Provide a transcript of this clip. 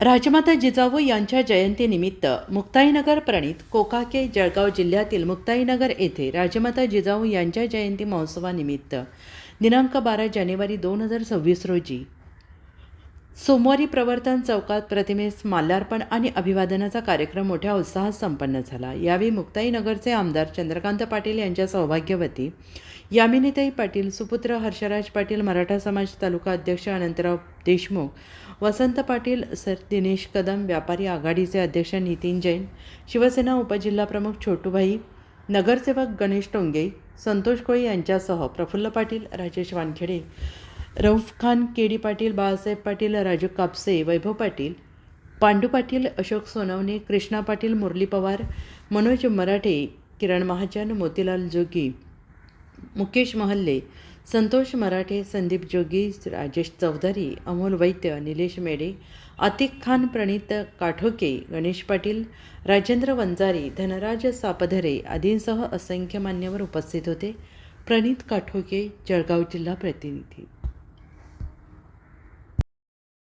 राजमाता जिजाऊ यांच्या जयंतीनिमित्त मुक्ताईनगर प्रणीत कोकाके जळगाव जिल्ह्यातील मुक्ताईनगर येथे राजमाता जिजाऊ यांच्या जयंती महोत्सवानिमित्त दिनांक 12 जानेवारी 2026 रोजी सोमवारी प्रवर्तन चौकात प्रतिमेस माल्यार्पण आणि अभिवादनाचा कार्यक्रम मोठ्या उत्साहात संपन्न झाला। यावेळी मुक्ताईनगरचे आमदार चंद्रकांत पाटील यांच्या सौभाग्यवती यामिनीताई पाटील, सुपुत्र हर्षराज पाटील, मराठा समाज तालुका अध्यक्ष अनंतराव देशमुख, वसंत पाटील, सर दिनेश कदम, व्यापारी आघाडीचे अध्यक्ष नितीन जैन, शिवसेना उपजिल्हाप्रमुख छोटूभाई, नगरसेवक गणेश टोंगे, संतोष कोळी यांच्यासह प्रफुल्ल पाटील, राजेश वानखेडे, रऊफ खान, केडी पाटील, बाळासाहेब पाटील, राजू कापसे, वैभव पाटील, पांडू पाटील, अशोक सोनवणे, कृष्णा पाटील, मुरली पवार, मनोज मराठे, किरण महाजन, मोतीलाल जोगी, मुकेश महल्ले, संतोष मराठे, संदीप जोगी, राजेश चौधरी, अमोल वैद्य, निलेश मेडे, आतिक खान, प्रणित काठोके, गणेश पाटील, राजेंद्र वंजारी, धनराज सापधरे आदींसह असंख्य मान्यवर उपस्थित होते। प्रणित काठोके, जळगाव जिल्हा प्रतिनिधी।